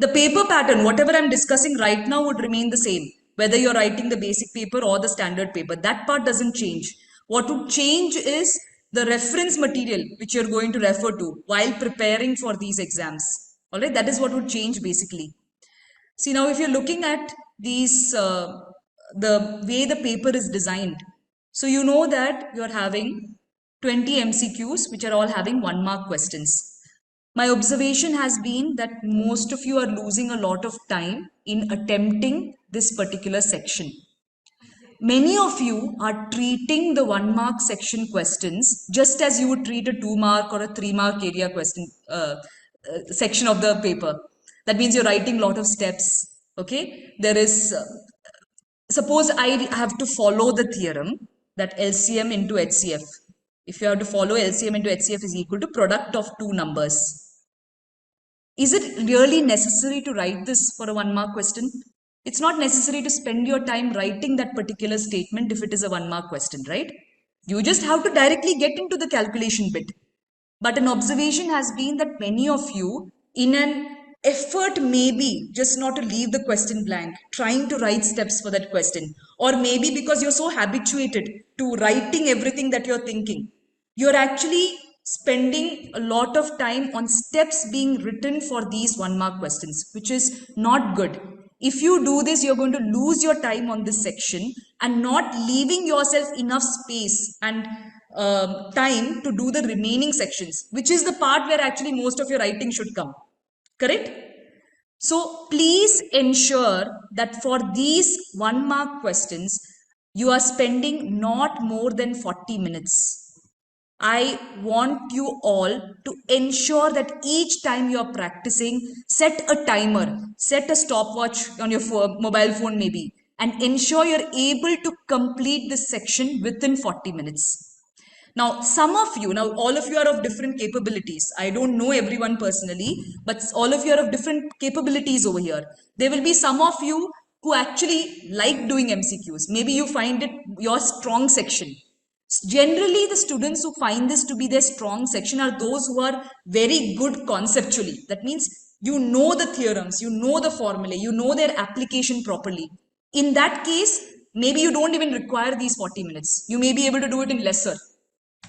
The paper pattern, whatever I'm discussing right now, would remain the same, whether you're writing the basic paper or the standard paper. That part doesn't change. What would change is the reference material which you're going to refer to while preparing for these exams. All right, that is what would change basically. See, now if you're looking at these, the way the paper is designed, so you know that you're having 20 MCQs, which are all having 1 mark questions. My observation has been that most of you are losing a lot of time in attempting this particular section. Many of you are treating the 1 mark section questions just as you would treat a 2 mark or a 3 mark area question section of the paper. That means you're writing a lot of steps. Okay, there is suppose I have to follow the theorem that LCM into HCF. If you have to follow LCM into HCF is equal to product of two numbers. Is it really necessary to write this for a 1 mark question? It's not necessary to spend your time writing that particular statement if it is a 1 mark question, right? You just have to directly get into the calculation bit. But an observation has been that many of you, in an effort maybe just not to leave the question blank, trying to write steps for that question, or maybe because you're so habituated to writing everything that you're thinking, you're actually spending a lot of time on steps being written for these 1 mark questions, which is not good. If you do this, you're going to lose your time on this section and not leaving yourself enough space and time to do the remaining sections, which is the part where actually most of your writing should come. Correct? So please ensure that for these 1 mark questions, you are spending not more than 40 minutes. I want you all to ensure that each time you are practicing, set a timer, set a stopwatch on your mobile phone maybe, and ensure you're able to complete this section within 40 minutes. Now, some of you, now all of you are of different capabilities. I don't know everyone personally, but all of you are of different capabilities over here. There will be some of you who actually like doing MCQs. Maybe you find it your strong section. Generally, the students who find this to be their strong section are those who are very good conceptually. That means you know the theorems, you know the formulae, you know their application properly. In that case, maybe you don't even require these 40 minutes. You may be able to do it in lesser.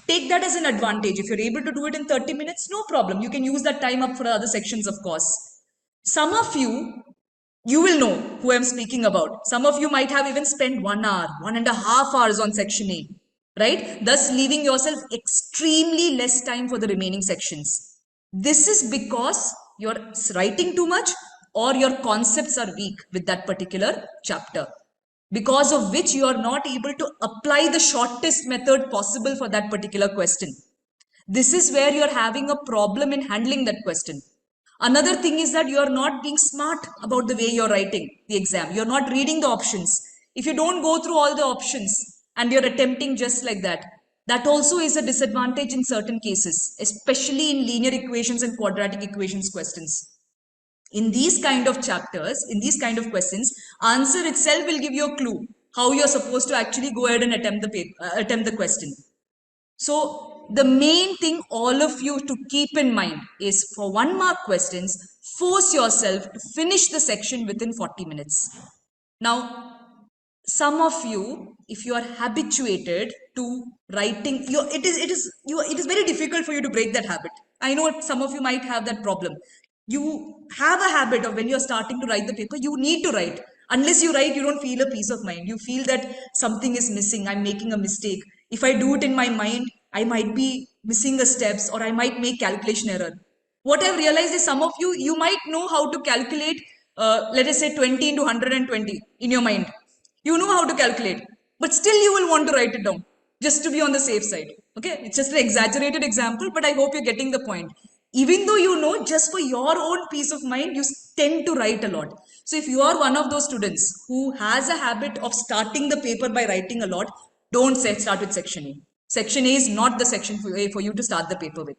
Take that as an advantage. If you're able to do it in 30 minutes, no problem. You can use that time up for other sections, of course. Some of you will know who I'm speaking about. Some of you might have even spent 1 hour, 1.5 hours on section A, right? Thus leaving yourself extremely less time for the remaining sections. This is because you're writing too much or your concepts are weak with that particular chapter, because of which you are not able to apply the shortest method possible for that particular question. This is where you're having a problem in handling that question. Another thing is that you're not being smart about the way you're writing the exam. You're not reading the options. If you don't go through all the options and you're attempting just like that, that also is a disadvantage in certain cases, especially in linear equations and quadratic equations questions. In these kind of chapters, in these kind of questions, answer itself will give you a clue how you're supposed to actually go ahead and attempt the question. So the main thing all of you to keep in mind is for 1 mark questions, force yourself to finish the section within 40 minutes. Now, some of you, if you are habituated to writing, it is very difficult for you to break that habit. I know some of you might have that problem. You have a habit of when you're starting to write the paper, you need to write. Unless you write, you don't feel a peace of mind. You feel that something is missing. I'm making a mistake. If I do it in my mind, I might be missing the steps or I might make calculation error. What I've realized is some of you might know how to calculate, let us say 20 into 120 in your mind. You know how to calculate, but still you will want to write it down just to be on the safe side. Okay, it's just an exaggerated example, but I hope you're getting the point. Even though you know, just for your own peace of mind, you tend to write a lot. So if you are one of those students who has a habit of starting the paper by writing a lot, don't start with section A. Section A is not the section for you to start the paper with.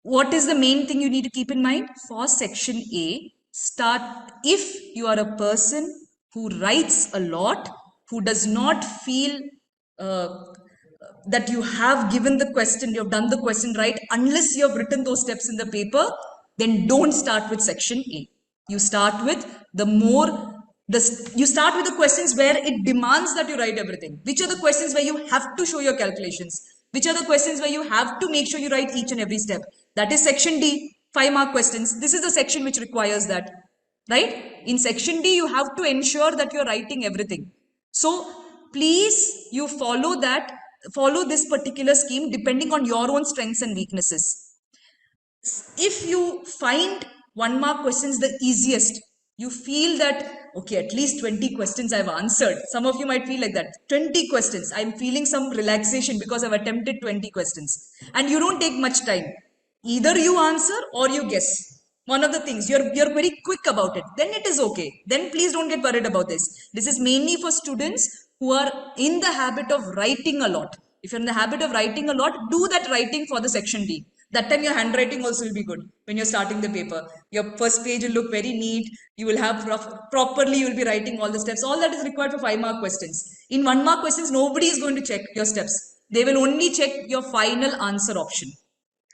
What is the main thing you need to keep in mind? For section A, start if you are a person who writes a lot, who does not feel that you have given the question, you have done the question right, unless you have written those steps in the paper, then don't start with section A. You start with you start with the questions where it demands that you write everything. Which are the questions where you have to show your calculations? Which are the questions where you have to make sure you write each and every step? That is section D, 5-mark questions. This is the section which requires that, right? In section D, you have to ensure that you're writing everything. So please, you follow this particular scheme depending on your own strengths and weaknesses. If you find 1-mark questions the easiest, you feel that, okay, at least 20 questions I've answered. Some of you might feel like that. 20 questions. I'm feeling some relaxation because I've attempted 20 questions. And you don't take much time. Either you answer or you guess. One of the things, you're very quick about it. Then it is okay. Then please don't get worried about this. This is mainly for students who are in the habit of writing a lot. If you're in the habit of writing a lot, do that writing for the section D. That time your handwriting also will be good when you're starting the paper. Your first page will look very neat. You will have properly, you will be writing all the steps. All that is required for 5-mark questions. In 1-mark questions, nobody is going to check your steps. They will only check your final answer option.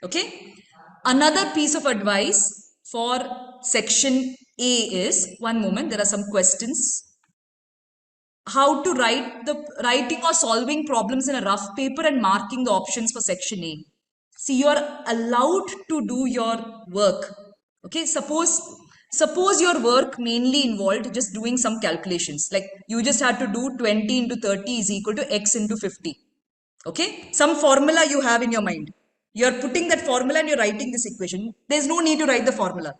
Okay. Another piece of advice for section A is, one moment, there are some questions. How to writing or solving problems in a rough paper and marking the options for section A. See, you are allowed to do your work. Okay, suppose your work mainly involved just doing some calculations. Like you just had to do 20 into 30 is equal to x into 50. Okay, some formula you have in your mind. You're putting that formula and you're writing this equation. There's no need to write the formula.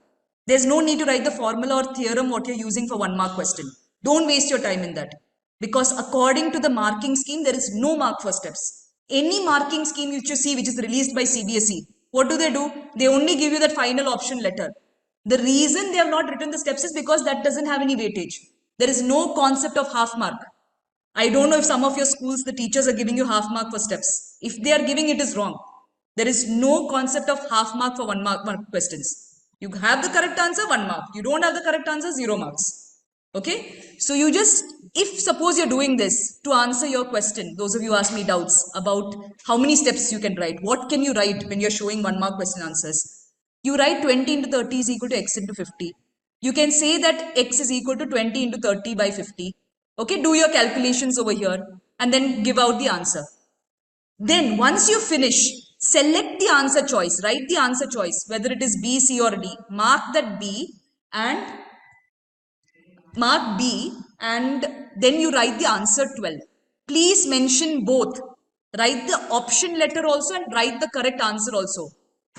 There's no need to write the formula or theorem what you're using for 1-mark question. Don't waste your time in that. Because according to the marking scheme, there is no mark for steps. Any marking scheme which you see which is released by CBSE, what do? They only give you that final option letter. The reason they have not written the steps is because that doesn't have any weightage. There is no concept of half mark. I don't know if some of your schools, the teachers are giving you half mark for steps. If they are giving, it is wrong. There is no concept of half mark for 1-mark questions. You have the correct answer, 1 mark. You don't have the correct answer, 0 marks. Okay. So you just, if suppose you're doing this to answer your question, those of you ask me doubts about how many steps you can write. What can you write when you're showing 1-mark question answers? You write 20 into 30 is equal to x into 50. You can say that x is equal to 20 into 30 by 50. Okay, do your calculations over here and then give out the answer. Then once you finish, select the answer choice, write the answer choice, whether it is B, C or D. Mark B and then you write the answer 12. Please mention both. Write the option letter also and write the correct answer also.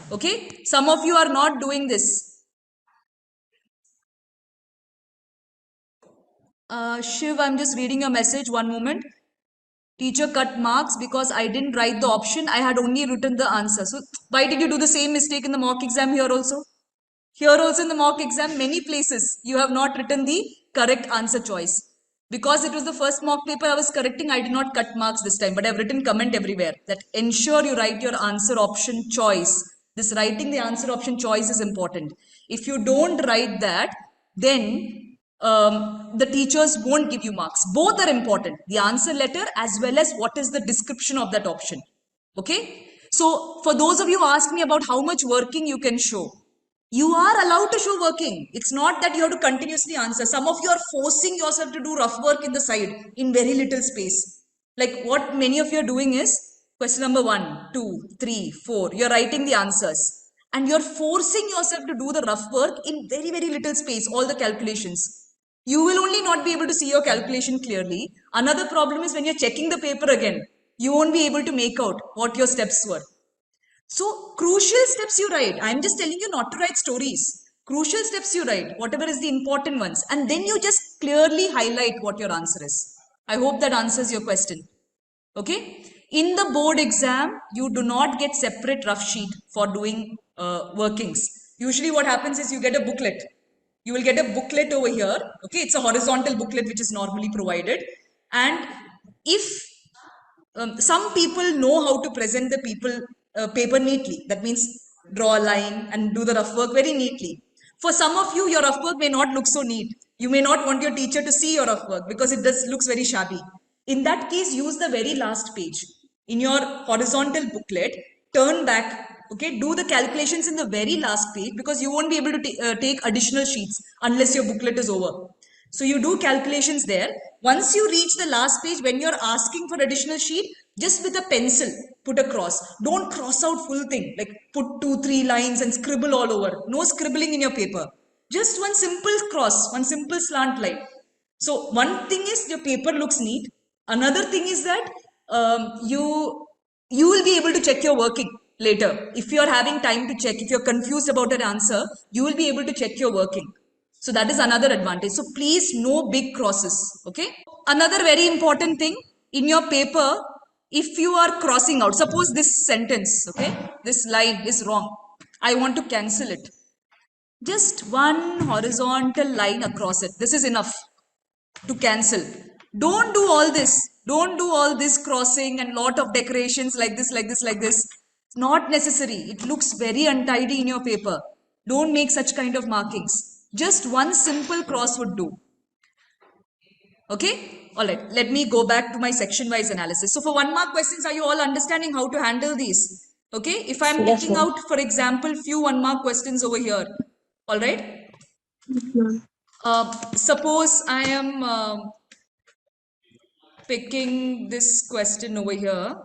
Okay, some of you are not doing this. Shiv, I'm just reading your message. One moment. Teacher cut marks because I didn't write the option. I had only written the answer. So why did you do the same mistake in the mock exam here also? Here also in the mock exam, many places you have not written the correct answer choice. Because it was the first mock paper I was correcting, I did not cut marks this time. But I've written comment everywhere that ensure you write your answer option choice. This writing the answer option choice is important. If you don't write that, then the teachers won't give you marks. Both are important. The answer letter as well as what is the description of that option. Okay. So for those of you who ask me about how much working you can show, you are allowed to show working. It's not that you have to continuously answer. Some of you are forcing yourself to do rough work in the side in very little space. Like what many of you are doing is question number 1, 2, 3, 4. You're writing the answers and you're forcing yourself to do the rough work in very, very little space, all the calculations. You will only not be able to see your calculation clearly. Another problem is when you're checking the paper again, you won't be able to make out what your steps were. So crucial steps you write. I'm just telling you not to write stories. Crucial steps you write, whatever is the important ones. And then you just clearly highlight what your answer is. I hope that answers your question. Okay. In the board exam, you do not get separate rough sheet for doing workings. Usually what happens is you get a booklet. You will get a booklet over here. Okay. It's a horizontal booklet which is normally provided. And if some people know how to present the paper neatly. That means draw a line and do the rough work very neatly. For some of you, your rough work may not look so neat. You may not want your teacher to see your rough work because it looks very shabby. In that case, use the very last page. In your horizontal booklet, turn back Okay, do the calculations in the very last page because you won't be able to take additional sheets unless your booklet is over. So you do calculations there. Once you reach the last page, when you're asking for additional sheet, just with a pencil, put a cross. Don't cross out full thing, like put 2-3 lines and scribble all over. No scribbling in your paper. Just one simple cross, one simple slant line. So one thing is your paper looks neat. Another thing is that you will be able to check your working later. If you are having time to check, if you're confused about an answer, you will be able to check your working. So that is another advantage. So please, no big crosses. Okay. Another very important thing in your paper, if you are crossing out, suppose this sentence, okay, this line is wrong. I want to cancel it. Just one horizontal line across it. This is enough to cancel. Don't do all this. Don't do all this crossing and lot of decorations like this, like this, like this. It's not necessary. It looks very untidy in your paper. Don't make such kind of markings. Just one simple cross would do. Okay? Alright, let me go back to my section-wise analysis. So for 1 mark questions, are you all understanding how to handle these? Okay? If I'm Yes, picking ma'am. out, for example, few 1 mark questions over here. Alright? Suppose I am picking this question over here.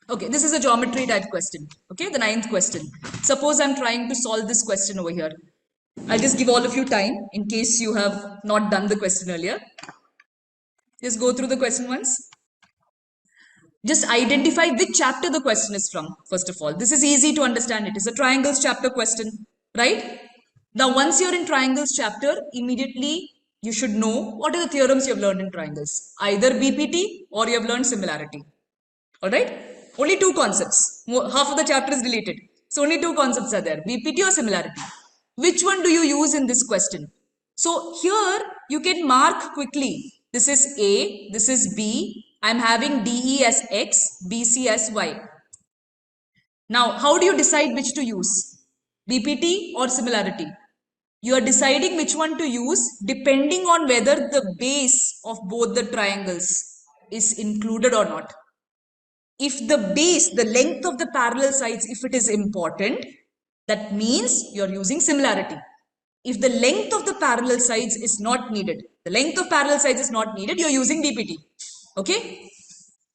Okay, this is a geometry type question. Okay, the 9th question. Suppose I'm trying to solve this question over here. I'll just give all of you time in case you have not done the question earlier. Just go through the question once. Just identify which chapter the question is from, first of all. This is easy to understand. It is a triangles chapter question, right? Now, once you're in triangles chapter, immediately you should know what are the theorems you have learned in triangles. Either BPT or you have learned similarity. Alright? Only two concepts. Half of the chapter is deleted. So only two concepts are there. BPT or similarity. Which one do you use in this question? So here you can mark quickly. This is A, this is B. I'm having DE as X, BC as Y. Now, how do you decide which to use? BPT or similarity? You are deciding which one to use depending on whether the base of both the triangles is included or not. If the base, the length of the parallel sides, if it is important, that means you're using similarity. If the length of the parallel sides is not needed, the length of parallel sides is not needed, you're using BPT. Okay?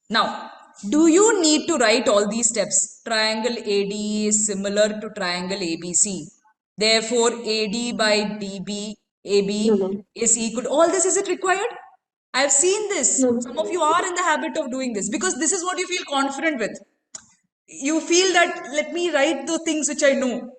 Now, do you need to write all these steps? Triangle AD is similar to triangle ABC. Therefore, AD by DB, No, AB ma'am. is equal to, all this, is it required? I have seen this. No, Some of you are in the habit of doing this because this is what you feel confident with. You feel that let me write the things which I know,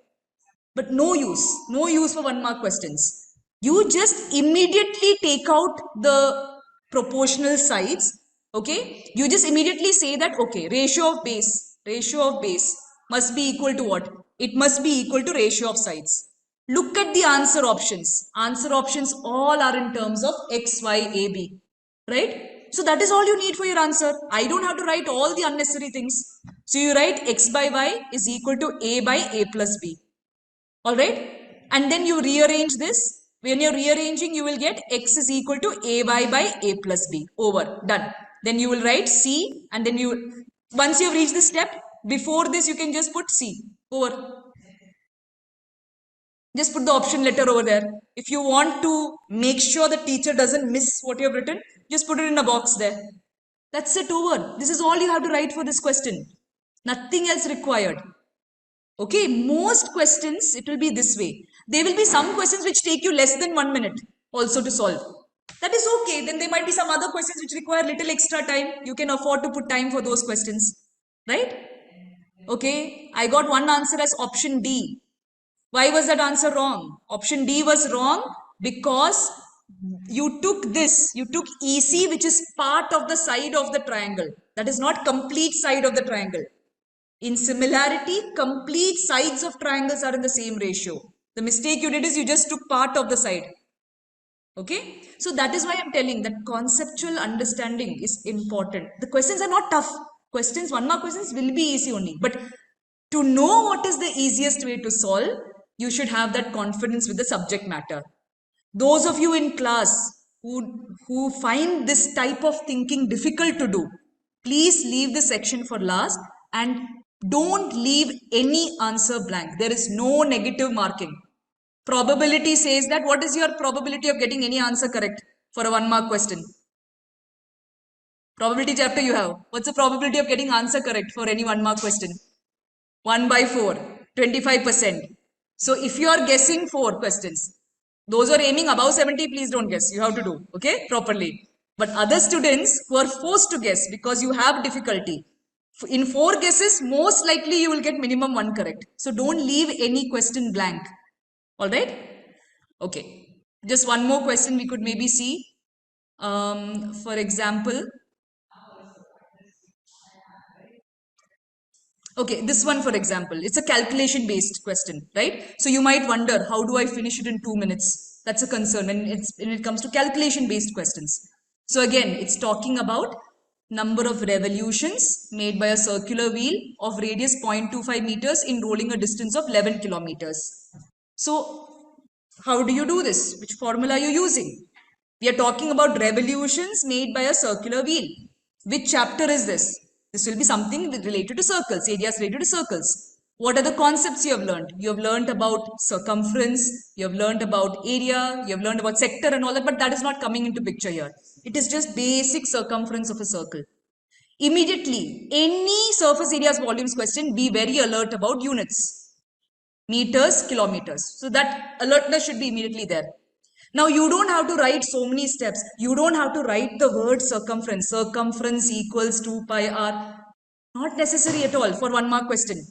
but no use for 1 mark questions. You just immediately take out the proportional sides. Okay, you just immediately say that okay, ratio of base must be equal to what? It must be equal to ratio of sides. Look at the answer options. Answer options all are in terms of x, y, a, b, right? So that is all you need for your answer. I don't have to write all the unnecessary things. So you write x by y is equal to a by a plus b. All right. And then you rearrange this. When you're rearranging, you will get x is equal to ay by a plus b. Over. Done. Then you will write c and then you, once you've reached this step, before this you can just put c. Over. Just put the option letter over there. If you want to make sure the teacher doesn't miss what you have written, just put it in a box there. That's it, over. This is all you have to write for this question. Nothing else required. Okay, most questions, it will be this way. There will be some questions which take you less than 1 minute also to solve. That is okay. Then there might be some other questions which require little extra time. You can afford to put time for those questions. Right? Okay, I got one answer as option D. Why was that answer wrong? Option D was wrong because you took this, you took EC, which is part of the side of the triangle. That is not complete side of the triangle. In similarity, complete sides of triangles are in the same ratio. The mistake you did is you just took part of the side. Okay? So that is why I'm telling that conceptual understanding is important. The questions are not tough. Questions, 1 mark questions will be easy only. But to know what is the easiest way to solve, you should have that confidence with the subject matter. Those of you in class who find this type of thinking difficult to do, Please leave this section for last and don't leave any answer blank. There is no negative marking. Probability says that what is your probability of getting any answer correct for a 1 mark question? Probability chapter you have. What's the probability of getting answer correct for any 1 mark question? 1 by 4, 25%. So if you are guessing 4 questions, those who are aiming above 70, please don't guess. You have to do, okay, properly. But other students who are forced to guess because you have difficulty, in 4 guesses, most likely you will get minimum 1 correct. So don't leave any question blank. All right? Okay. Just one more question we could maybe see. For example, okay, this one for example, it's a calculation based question, right? So you might wonder, how do I finish it in 2 minutes? That's a concern when it comes to calculation based questions. So again, it's talking about number of revolutions made by a circular wheel of radius 0.25 meters in rolling a distance of 11 kilometers. So how do you do this? Which formula are you using? We are talking about revolutions made by a circular wheel. Which chapter is this? This will be something related to circles, areas related to circles. What are the concepts you have learned? You have learned about circumference, you have learned about area, you have learned about sector and all that, but that is not coming into picture here. It is just basic circumference of a circle. Immediately, any surface areas volumes question, be very alert about units. Meters, kilometers. So that alertness should be immediately there. Now you don't have to write so many steps. You don't have to write the word circumference. Circumference equals 2 pi r. Not necessary at all for 1 mark question.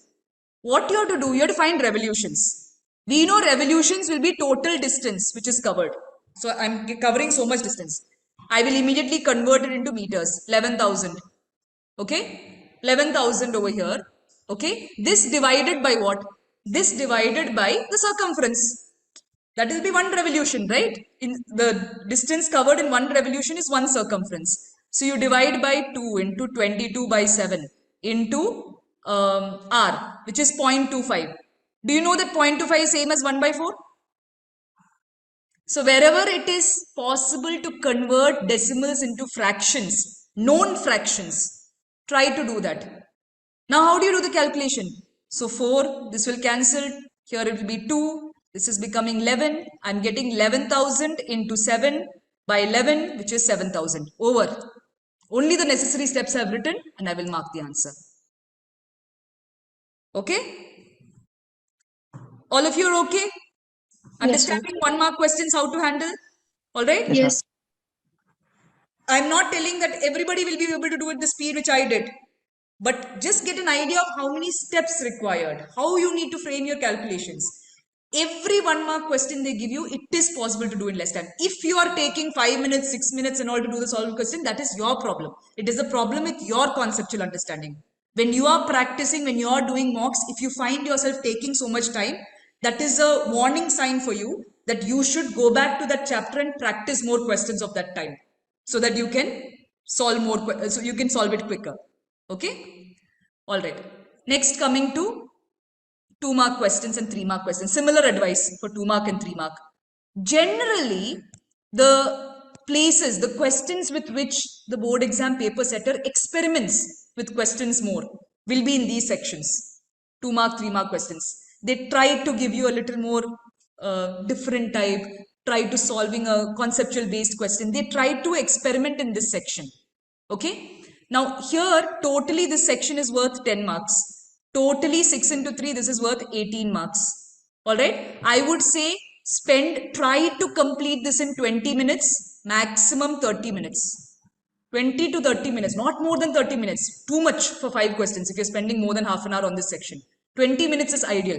What you have to do, you have to find revolutions. We know revolutions will be total distance which is covered. So I'm covering so much distance. I will immediately convert it into meters. 11,000. Okay? 11,000 over here. Okay? This divided by what? This divided by the circumference. That will be 1 revolution, right? In the distance covered in 1 revolution is 1 circumference. So you divide by 2 into 22 by 7 into r, which is 0.25. Do you know that 0.25 is same as 1 by 4? So wherever it is possible to convert decimals into fractions, known fractions, try to do that. Now how do you do the calculation? So 4, this will cancel, here it will be 2, this is becoming 11, I am getting 11,000 into 7 by 11 which is 7,000, over. Only the necessary steps I have written and I will mark the answer. Okay? All of you are okay? Understanding 1 mark questions how to handle? Alright? Yes. I'm not telling that everybody will be able to do it the speed which I did. But just get an idea of how many steps required, how you need to frame your calculations. Every 1 mark question they give you, it is possible to do in less time. If you are taking 5 minutes, 6 minutes and all to do the solved question, that is your problem. It is a problem with your conceptual understanding. When you are practicing, when you are doing mocks, if you find yourself taking so much time, that is a warning sign for you that you should go back to that chapter and practice more questions of that time so that you can solve more, so you can solve it quicker. Okay? All right. Next, coming to 2 mark questions and 3 mark questions. Similar advice for 2 mark and 3 mark. Generally, the places, the questions with which the board exam paper setter experiments with questions more will be in these sections. 2 mark, 3 mark questions. They try to give you a little more different type, try to solving a conceptual based question. They try to experiment in this section. Okay? Now here totally this section is worth 10 marks. Totally 6 into 3 this is worth 18 marks. Alright? I would say try to complete this in 20 minutes, maximum 30 minutes. 20 to 30 minutes, not more than 30 minutes. Too much for 5 questions if you're spending more than half an hour on this section. 20 minutes is ideal.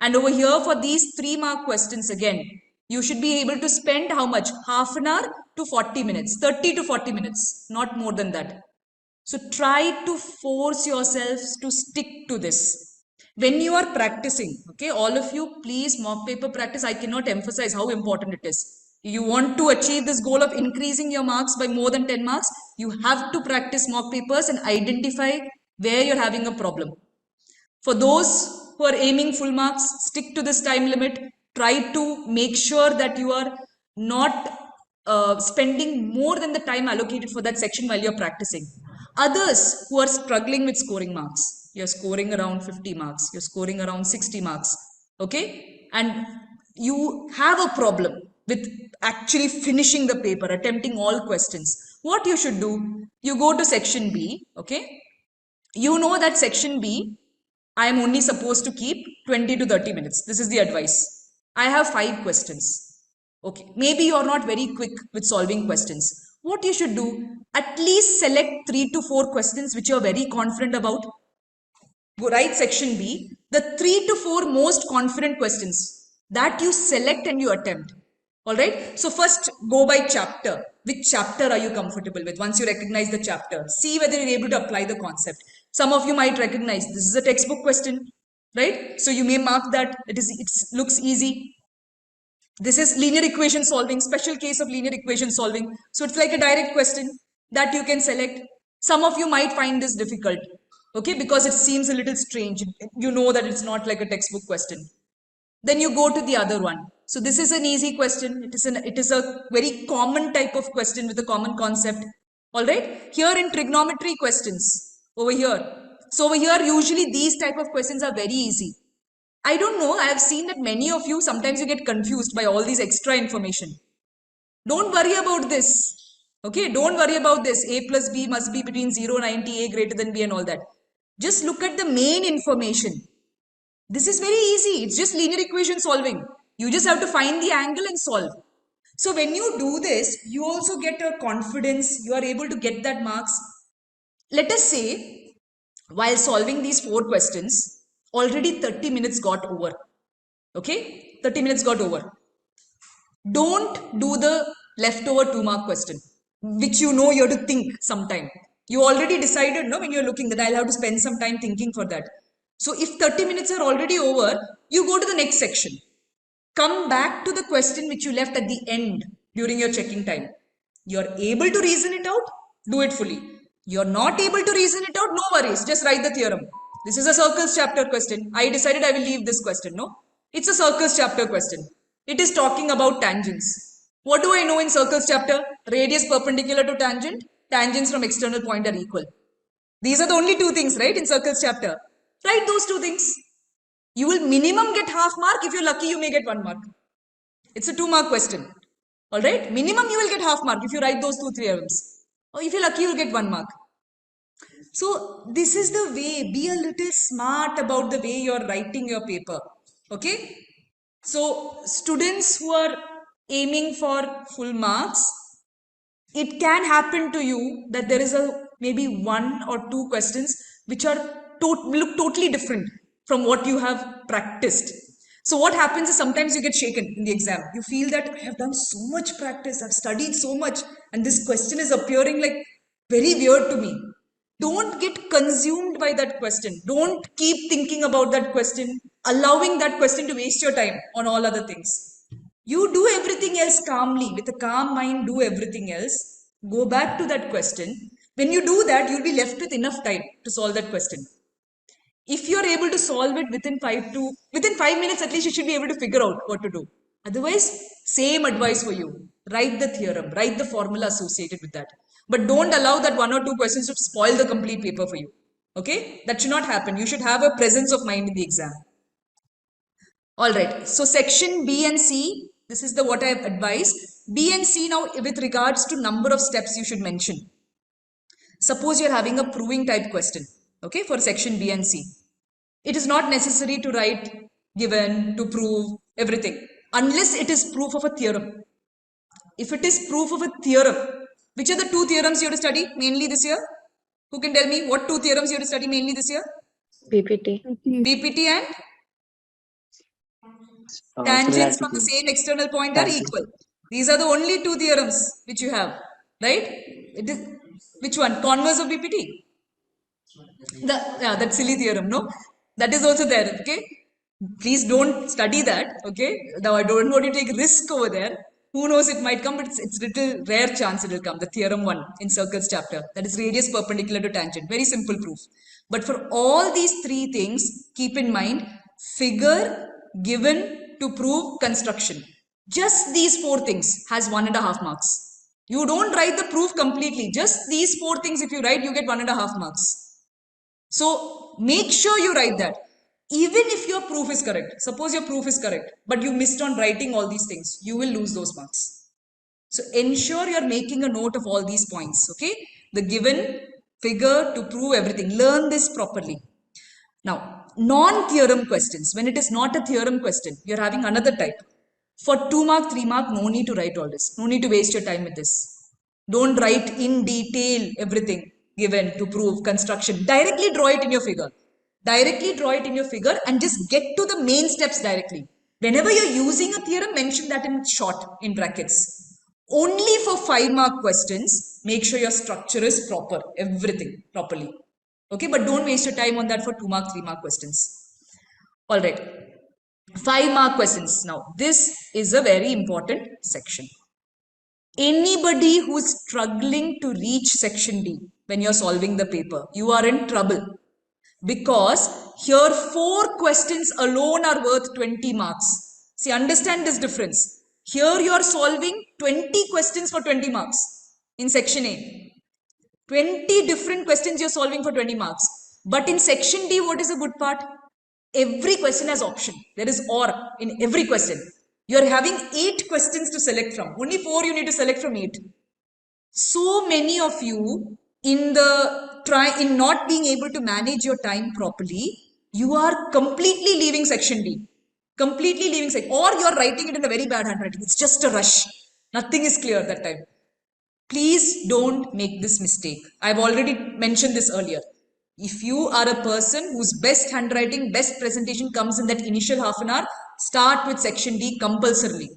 And over here for these 3 mark questions again, you should be able to spend how much? Half an hour to 40 minutes, 30 to 40 minutes, not more than that. So try to force yourselves to stick to this. When you are practicing, okay, all of you, please mock paper practice. I cannot emphasize how important it is. You want to achieve this goal of increasing your marks by more than 10 marks, you have to practice mock papers and identify where you're having a problem. For those who are aiming full marks, stick to this time limit. Try to make sure that you are not spending more than the time allocated for that section while you're practicing. Others who are struggling with scoring marks, you're scoring around 50 marks, you're scoring around 60 marks, okay? And you have a problem with actually finishing the paper, attempting all questions. What you should do, you go to section B, okay? You know that section B, I am only supposed to keep 20 to 30 minutes. This is the advice. I have 5 questions. Okay, maybe you're not very quick with solving questions. What you should do, at least select 3 to 4 questions which you're very confident about. Go write section B, the 3 to 4 most confident questions that you select and you attempt. All right. So first go by chapter. Which chapter are you comfortable with? Once you recognize the chapter, see whether you're able to apply the concept. Some of you might recognize this is a textbook question, right? So you may mark that it looks easy. This is linear equation solving, special case of linear equation solving. So it's like a direct question that you can select. Some of you might find this difficult, okay, because it seems a little strange. You know that it's not like a textbook question. Then you go to the other one. So this is an easy question. It is a very common type of question with a common concept. All right. Here in trigonometry questions over here. So over here, usually these type of questions are very easy. I don't know. I have seen that many of you, sometimes you get confused by all these extra information. Don't worry about this. Okay. Don't worry about this. A plus B must be between 0 and 90, A greater than B and all that. Just look at the main information. This is very easy. It's just linear equation solving. You just have to find the angle and solve. So when you do this, you also get a confidence. You are able to get that marks. Let us say, while solving these 4 questions, already 30 minutes got over. Okay? 30 minutes got over. Don't do the leftover 2-mark question, which you know you have to think sometime. You already decided, no, when you're looking that I'll have to spend some time thinking for that. So if 30 minutes are already over, you go to the next section. Come back to the question which you left at the end during your checking time. You're able to reason it out, do it fully. You're not able to reason it out, no worries, just write the theorem. This is a circles chapter question. I decided I will leave this question, no? It's a circles chapter question. It is talking about tangents. What do I know in circles chapter? Radius perpendicular to tangent, tangents from external point are equal. These are the only 2 things, right, in circles chapter. Write those 2 things. You will minimum get half mark. If you're lucky, you may get 1 mark. It's a 2-mark question. All right. Minimum you will get half mark if you write those 2 theorems. Or if you're lucky, you'll get 1 mark. So this is the way. Be a little smart about the way you're writing your paper. Okay. So students who are aiming for full marks, it can happen to you that there is maybe 1 or 2 questions which are look totally different from what you have practiced. So what happens is sometimes you get shaken in the exam. You feel that I have done so much practice, I've studied so much, and this question is appearing like very weird to me. Don't get consumed by that question. Don't keep thinking about that question, allowing that question to waste your time on all other things. You do everything else calmly. With a calm mind, do everything else. Go back to that question. When you do that, you'll be left with enough time to solve that question. If you're able to solve it within 5 minutes, at least you should be able to figure out what to do. Otherwise, same advice for you. Write the theorem, write the formula associated with that. But don't allow that 1 or 2 questions to spoil the complete paper for you. Okay? That should not happen. You should have a presence of mind in the exam. All right. So section B and C, this is what I have advised. B and C now with regards to number of steps you should mention. Suppose you're having a proving type question, okay, for section B and C. It is not necessary to write given, to prove, everything, unless it is proof of a theorem. If it is proof of a theorem, which are the 2 theorems you have to study mainly this year? Who can tell me what 2 theorems you have to study mainly this year? PPT. PPT and tangents from the same external point are equal. These are the only 2 theorems which you have, right? It is, which one? Converse of BPT? That silly theorem, no? That is also there, okay? Please don't study that, okay? Now I don't want you to take risk over there. Who knows, it might come, but it's little rare chance it will come. The theorem 1 in circles chapter, that is radius perpendicular to tangent. Very simple proof. But for all these 3 things, keep in mind, figure, given, to prove, construction. Just these 4 things has 1.5 marks. You don't write the proof completely. Just these 4 things if you write, you get 1.5 marks. So make sure you write that. Even if your proof is correct, suppose your proof is correct, but you missed on writing all these things, you will lose those marks. So ensure you're making a note of all these points, okay? The given figure to prove everything. Learn this properly. Now, non-theorem questions. When it is not a theorem question, you're having another type. For 2 mark, 3 mark, no need to write all this. No need to waste your time with this. Don't write in detail everything given to prove construction. Directly draw it in your figure. Directly draw it in your figure and just get to the main steps directly. Whenever you're using a theorem, mention that in short, in brackets. Only for 5 mark questions, make sure your structure is proper, everything properly. Okay, but don't waste your time on that for 2 mark, 3 mark questions. All right, 5 mark questions. Now, this is a very important section. Anybody who's struggling to reach section D when you're solving the paper, you are in trouble. Because here 4 questions alone are worth 20 marks. See, understand this difference. Here you are solving 20 questions for 20 marks in section A. 20 different questions you're solving for 20 marks. But in section D, what is the good part? Every question has option. There is or in every question. You're having 8 questions to select from. Only 4 you need to select from 8. So many of you in not being able to manage your time properly, you are completely leaving section D. Completely leaving section, or you're writing it in a very bad handwriting. It's just a rush. Nothing is clear that time. Please don't make this mistake. I've already mentioned this earlier. If you are a person whose best handwriting, best presentation comes in that initial half an hour, start with section D compulsorily.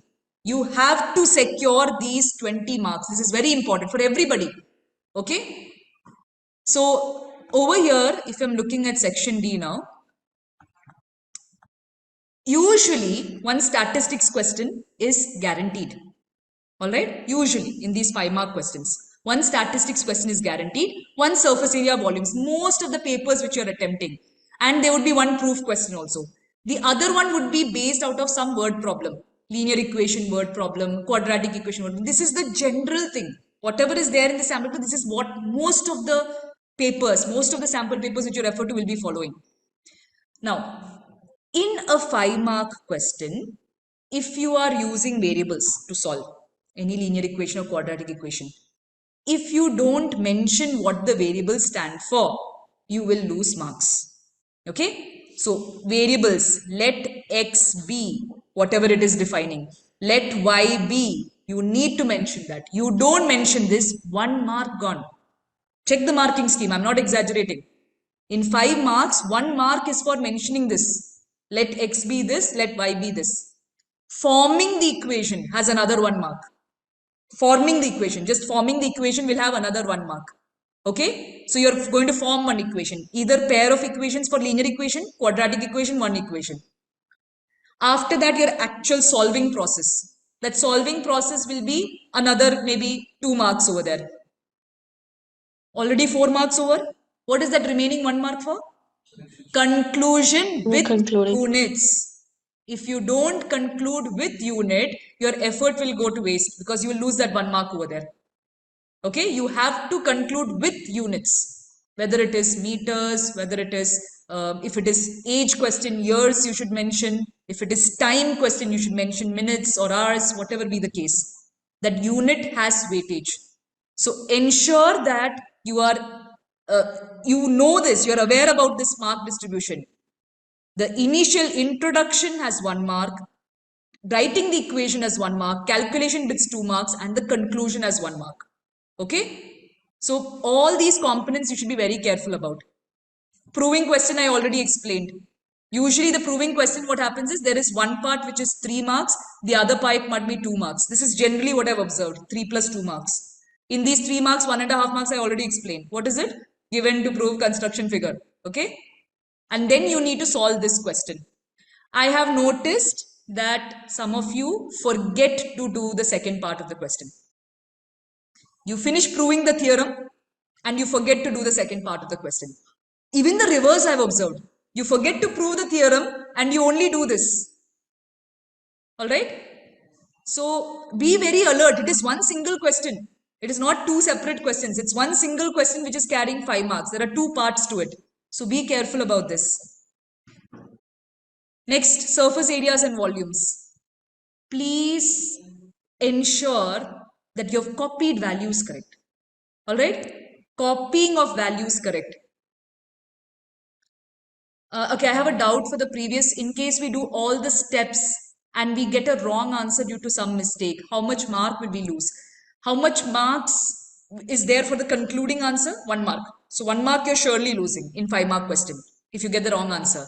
You have to secure these 20 marks. This is very important for everybody. Okay? So, over here, if I'm looking at section D now, usually one statistics question is guaranteed. Alright, usually in these 5 mark questions. One statistics question is guaranteed, one surface area volumes, most of the papers which you are attempting. And there would be one proof question also. The other one would be based out of some word problem. Linear equation word problem, quadratic equation word problem. This is the general thing. Whatever is there in the sample paper, this is what most of the papers, most of the sample papers which you refer to will be following. Now, in a 5 mark question, if you are using variables to solve any linear equation or quadratic equation, if you don't mention what the variables stand for, you will lose marks. Okay? So, variables, let x be whatever it is defining. Let y be. You need to mention that. You don't mention this, 1 mark gone. Check the marking scheme. I'm not exaggerating. In 5 marks, 1 mark is for mentioning this. Let x be this, let y be this. Forming the equation has another 1 mark. Forming the equation, just forming the equation will have another 1 mark. Okay? So you're going to form one equation. Either pair of equations for linear equation, quadratic equation, one equation. After that, your actual solving process. That solving process will be another maybe 2 marks over there. Already 4 marks over. What is that remaining 1 mark for? Conclusion with units. If you don't conclude with unit, your effort will go to waste because you will lose that 1 mark over there. Okay, you have to conclude with units, whether it is meters, whether it is, if it is age question, years you should mention. If it is time question, you should mention minutes or hours, whatever be the case. That unit has weightage. So ensure that you are, you know this, you're aware about this mark distribution. The initial introduction has 1 mark, writing the equation as 1 mark, calculation bits 2 marks, and the conclusion as 1 mark. Okay? So all these components you should be very careful about. Proving question I already explained. Usually the proving question, what happens is there is one part which is 3 marks, the other part might be 2 marks. This is generally what I've observed, 3 plus 2 marks. In these 3 marks, 1.5 marks I already explained. What is it? Given to prove construction figure. Okay? And then you need to solve this question. I have noticed that some of you forget to do the second part of the question. You finish proving the theorem and you forget to do the second part of the question. Even the reverse I've observed. You forget to prove the theorem and you only do this. Alright? So be very alert. It is one single question. It is not two separate questions. It's one single question which is carrying 5 marks. There are two parts to it. So be careful about this. Next, surface areas and volumes. Please ensure that you have copied values correct. All right? Copying of values correct. Okay, I have a doubt for the previous. In case we do all the steps and we get a wrong answer due to some mistake, how much mark will we lose? How much marks is there for the concluding answer? 1 mark. So 1 mark you're surely losing in 5-mark question if you get the wrong answer.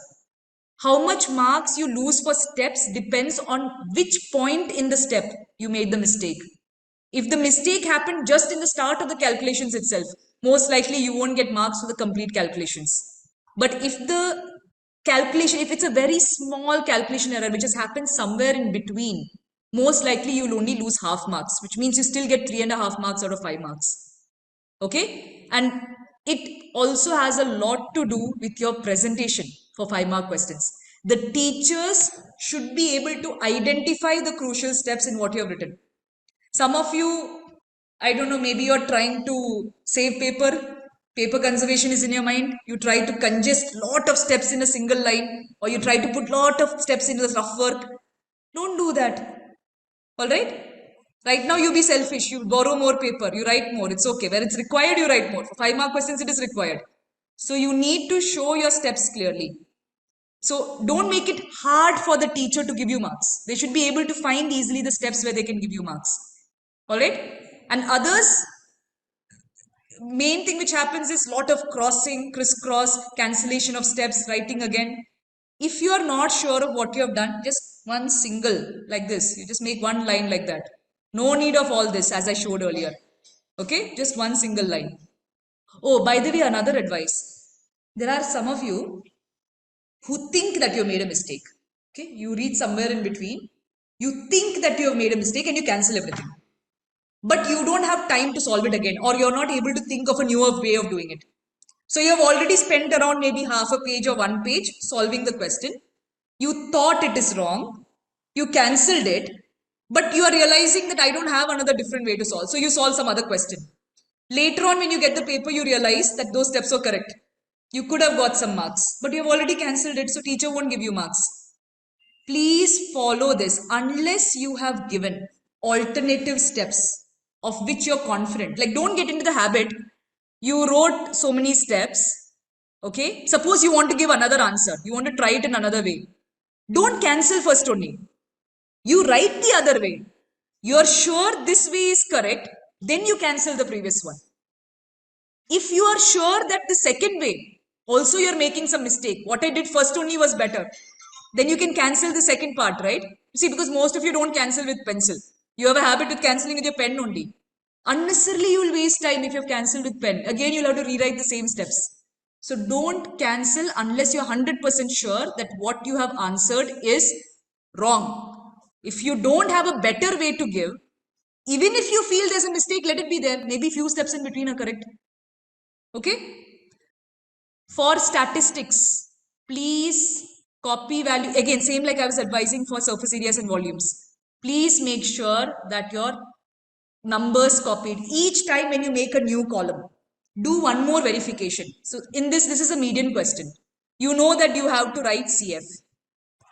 How much marks you lose for steps depends on which point in the step you made the mistake. If the mistake happened just in the start of the calculations itself, most likely you won't get marks for the complete calculations. But if the calculation, if it's a very small calculation error which has happened somewhere in between, most likely you'll only lose half marks, which means you still get 3.5 marks out of 5 marks. Okay? And it also has a lot to do with your presentation for 5-mark questions. The teachers should be able to identify the crucial steps in what you have written. Some of you, I don't know, maybe you're trying to save paper. Paper conservation is in your mind. You try to congest lot of steps in a single line, or you try to put lot of steps into the rough work. Don't do that. All right? Right now, you be selfish. You borrow more paper. You write more. It's okay. Where it's required, you write more. For 5-mark questions, it is required. So you need to show your steps clearly. So don't make it hard for the teacher to give you marks. They should be able to find easily the steps where they can give you marks. All right? And others, main thing which happens is lot of crossing, crisscross, cancellation of steps, writing again. If you are not sure of what you have done, just one single like this. You just make one line like that. No need of all this as I showed earlier. Okay? Just one single line. Oh, by the way, another advice. There are some of you who think that you made a mistake. Okay? You read somewhere in between. You think that you have made a mistake and you cancel everything. But you don't have time to solve it again, or you're not able to think of a newer way of doing it. So you have already spent around maybe half a page or 1 page solving the question. You thought it is wrong. You cancelled it. But you are realizing that I don't have another different way to solve. So you solve some other question. Later on, when you get the paper, you realize that those steps were correct. You could have got some marks, but you have already cancelled it, so teacher won't give you marks. Please follow this unless you have given alternative steps of which you're confident. Like, don't get into the habit. You wrote so many steps. Okay. Suppose you want to give another answer. You want to try it in another way. Don't cancel first only. You write the other way. You're sure this way is correct. Then you cancel the previous one. If you are sure that the second way, also you're making some mistake. What I did first only was better. Then you can cancel the second part, right? You see, because most of you don't cancel with pencil. You have a habit with cancelling with your pen only. Unnecessarily, you will waste time if you have cancelled with pen. Again, you'll have to rewrite the same steps. So don't cancel unless you're 100% sure that what you have answered is wrong. If you don't have a better way to give, even if you feel there's a mistake, let it be there. Maybe few steps in between are correct. Okay? For statistics, please copy value. Again, same like I was advising for surface areas and volumes. Please make sure that your numbers copied. Each time when you make a new column, do one more verification. So in this is a median question. You know that you have to write CF,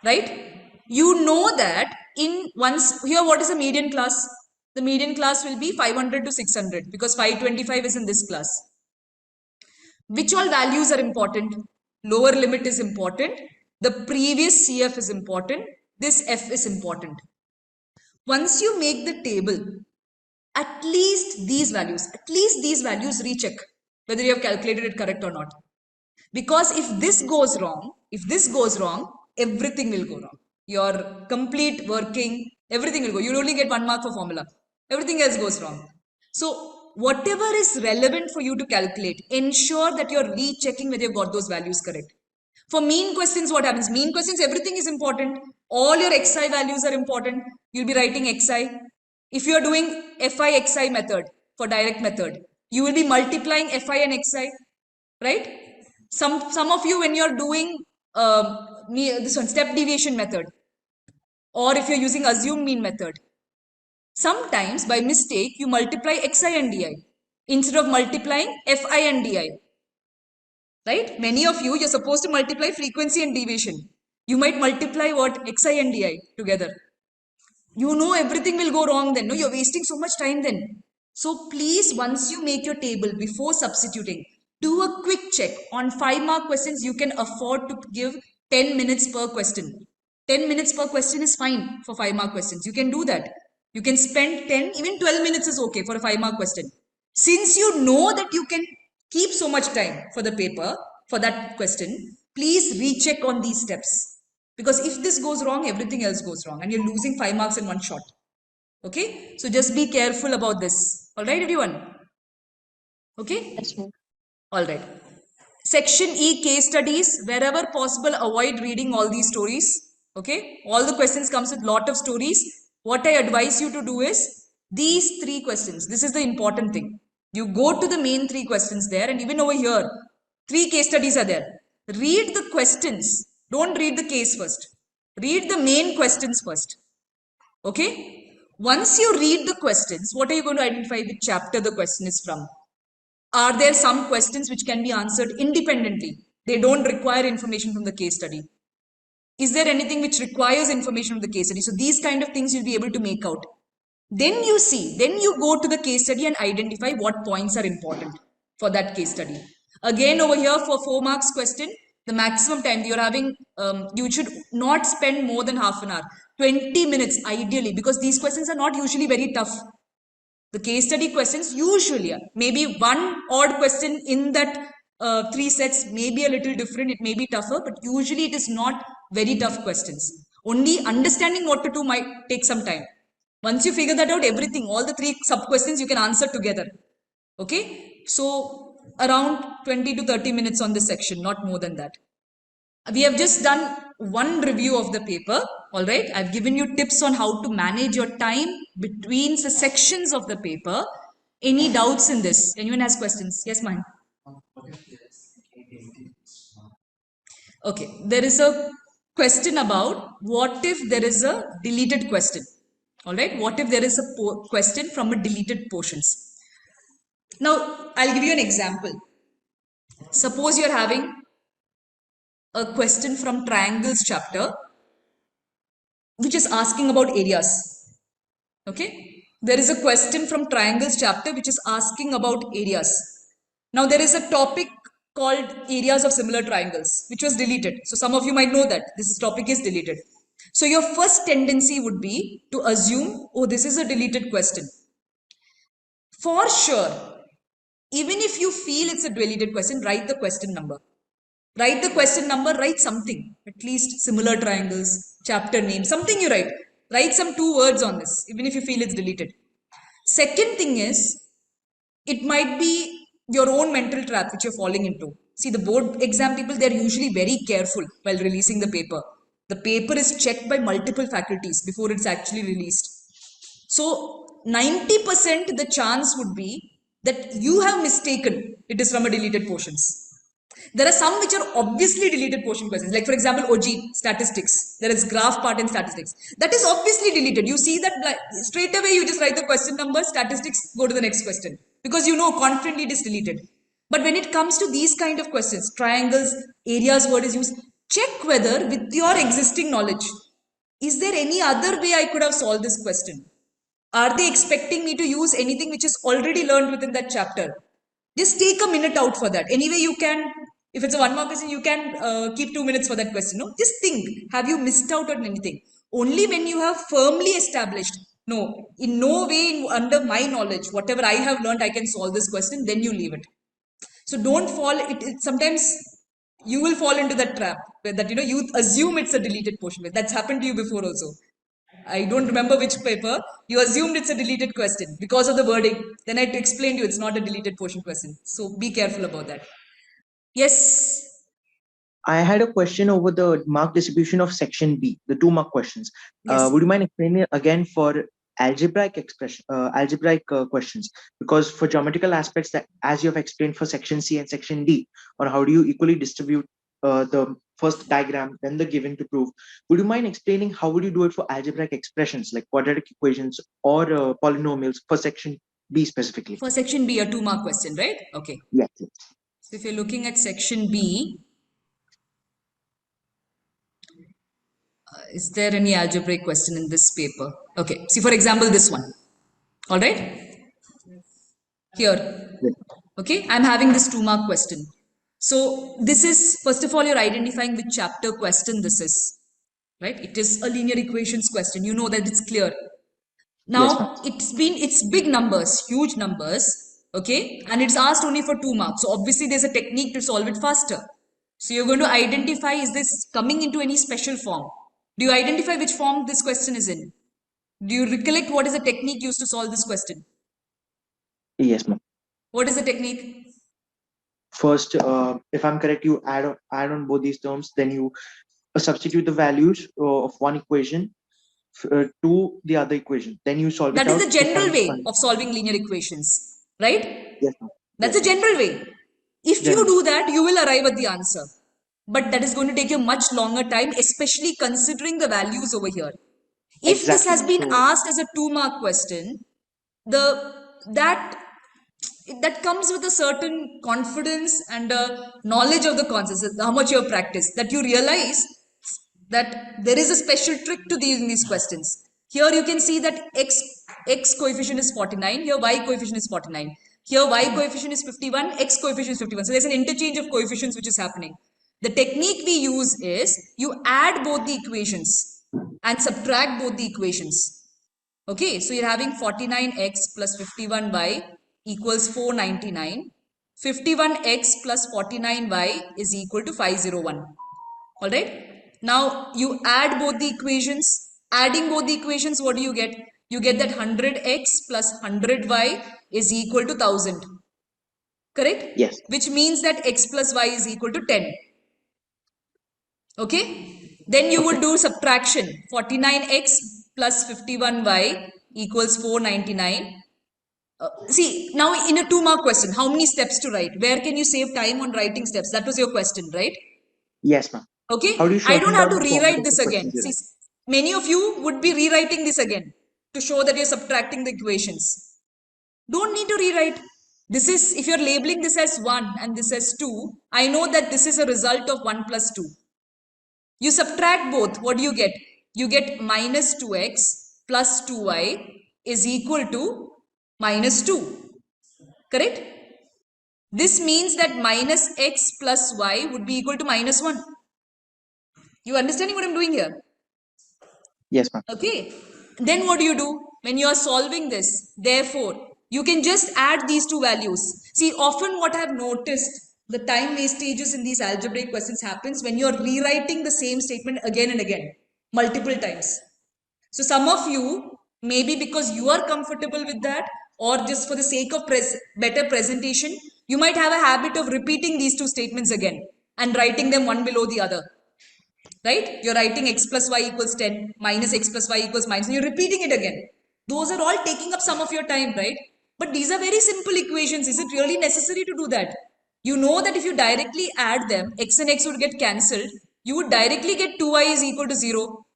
right? You know that in once, here what is a median class? The median class will be 500 to 600 because 525 is in this class. Which all values are important? Lower limit is important. The previous CF is important. This F is important. Once you make the table, at least these values recheck whether you have calculated it correct or not. Because if this goes wrong, everything will go wrong. Your complete working, everything will go. You'll only get 1 mark for formula. Everything else goes wrong. So whatever is relevant for you to calculate, ensure that you're rechecking whether you've got those values correct. For mean questions, what happens? Mean questions, everything is important. All your xi values are important. You'll be writing xi. If you're doing fi xi method for direct method, you will be multiplying fi and xi, right? Some of you, when you're doing this one step deviation method, or if you're using assume mean method, Sometimes by mistake, you multiply xi and di instead of multiplying fi and di. Right? Many of you, you're supposed to multiply frequency and deviation. You might multiply what? Xi and di together. You know everything will go wrong then. No, you're wasting so much time then. So please, once you make your table before substituting, do a quick check. On 5-mark questions, you can afford to give 10 minutes per question. 10 minutes per question is fine for 5-mark questions. You can do that. You can spend 10, even 12 minutes is okay for a 5-mark question. Since you know that you can keep so much time for the paper, for that question, please recheck on these steps. Because if this goes wrong, everything else goes wrong and you're losing 5 marks in one shot. Okay? So just be careful about this. All right, everyone? Okay? Yes, ma'am. All right. Section E, case studies. Wherever possible, avoid reading all these stories. Okay? All the questions comes with lot of stories. What I advise you to do is these 3 questions. This is the important thing. You go to the main 3 questions there, and even over here, 3 case studies are there. Read the questions. Don't read the case first. Read the main questions first. Okay? Once you read the questions, what are you going to identify which chapter the question is from? Are there some questions which can be answered independently? They don't require information from the case study. Is there anything which requires information from the case study? So these kind of things you'll be able to make out. Then you go to the case study and identify what points are important for that case study. Again, over here for 4 marks question, the maximum time you're having, you should not spend more than half an hour. 20 minutes ideally, because these questions are not usually very tough. The case study questions usually, maybe one odd question in that 3 sets may be a little different, it may be tougher, but usually it is not very tough questions. Only understanding what to do might take some time. Once you figure that out, everything, all the 3 sub questions you can answer together. Okay? So around 20 to 30 minutes on this section, not more than that. We have just done one review of the paper. All right. I've given you tips on how to manage your time between the sections of the paper. Any doubts in this? Anyone has questions? Yes, ma'am. Okay. There is a question about what if there is a deleted question? All right. What if there is a question from a deleted portions? Now, I'll give you an example. Suppose you're having a question from triangles chapter which is asking about areas. Okay. There is a question from triangles chapter which is asking about areas. Now there is a topic called areas of similar triangles which was deleted. So some of you might know that this topic is deleted. So your first tendency would be to assume, oh, this is a deleted question. For sure, even if you feel it's a deleted question, write the question number. Write the question number, write something, at least similar triangles, chapter name, something you write. Write some 2 words on this, even if you feel it's deleted. Second thing is, it might be your own mental trap which you're falling into. See, the board exam people, they're usually very careful while releasing the paper. The paper is checked by multiple faculties before it's actually released. So 90% the chance would be that you have mistaken it is from a deleted portions. There are some which are obviously deleted portion questions. Like for example, OG, statistics. There is graph part in statistics. That is obviously deleted. You see that straight away you just write the question number, statistics, go to the next question. Because you know confidently it is deleted. But when it comes to these kind of questions, triangles, areas word is used, check whether with your existing knowledge, is there any other way I could have solved this question? Are they expecting me to use anything which is already learned within that chapter? Just take a minute out for that. Anyway, you can, if it's a 1 mark question, you can keep 2 minutes for that question. No, just think, have you missed out on anything? Only when you have firmly established, no, in no way under my knowledge, whatever I have learned, I can solve this question, then you leave it. So don't fall, sometimes you will fall into that trap that, you assume it's a deleted portion. That's happened to you before also. I don't remember which paper. You assumed it's a deleted question because of the wording. Then I explained to you it's not a deleted portion question. So be careful about that. Yes. I had a question over the mark distribution of section B, the 2 mark questions. Yes. Would you mind explaining again for algebraic questions? Because for geometrical aspects, that as you have explained for section C and section D, or how do you equally distribute the first diagram, then the given to prove. Would you mind explaining how would you do it for algebraic expressions like quadratic equations or polynomials for section B specifically? For section B, a 2-mark question, right? Okay. Yes. So if you're looking at section B, is there any algebraic question in this paper? Okay. See, for example, this one. All right. Here. Yes. Okay. I'm having this 2-mark question. So this is, first of all, you're identifying which chapter question this is. Right? It is a linear equations question. You know that it's clear. Yes, ma'am. Now it's big numbers, huge numbers, okay, and it's asked only for 2 marks. So obviously there's a technique to solve it faster. So you're going to identify, is this coming into any special form? Do you identify which form this question is in? Do you recollect what is the technique used to solve this question? Yes, ma'am. What is the technique? First, if I'm correct, you add on both these terms, then you substitute the values of one equation to the other equation. Then you solve That it is out the to general find. way of solving linear equations, right? Yes, ma'am. That's Yes, a general way. If you general. do that, you will arrive at the answer. But that is going to take you much longer time, especially considering the values over here. If this Exactly, has ma'am. been So asked as a 2-mark question, the that that comes with a certain confidence and a knowledge of the concepts, how much you have practiced, that you realize that there is a special trick to these questions. Here you can see that x coefficient is 49, here y coefficient is 49. Here y coefficient is 51, x coefficient is 51. So there's an interchange of coefficients which is happening. The technique we use is you add both the equations and subtract both the equations. Okay, so you're having 49x plus 51y equals 499. 51x plus 49y is equal to 501. All right. Now you add both the equations. Adding both the equations, what do you get? You get that 100x plus 100y is equal to 1000. Correct? yes, Which means that x plus y is equal to 10. Okay? Then you okay. would do subtraction. 49x plus 51y equals 499. See, now in a 2-mark question, how many steps to write? Where can you save time on writing steps? That was your question, right? Yes, ma'am. How do Okay, you I don't shorten have down to the format rewrite of the this again. questions you're See, writing? many of you would be rewriting this again to show that you're subtracting the equations. Don't need to rewrite. This is, if you're labeling this as 1 and this as 2, I know that this is a result of 1 plus 2. You subtract both, what do you get? You get minus 2x plus 2y is equal to minus 2. Correct? This means that minus x plus y would be equal to minus 1. You understanding what I'm doing here? Yes, ma'am. Okay. Then what do you do when you are solving this? Therefore, you can just add these two values. See, often what I've noticed, the time wastages in these algebraic questions happens when you're rewriting the same statement again and again, multiple times. So some of you, maybe because you are comfortable with that, or just for the sake of better presentation, you might have a habit of repeating these two statements again and writing them one below the other. Right? You're writing x plus y equals 10, minus x plus y equals minus, and you're repeating it again. Those are all taking up some of your time, right? But these are very simple equations. Is it really necessary to do that? You know that if you directly add them, x and x would get cancelled. You would directly get 2y is equal to 0.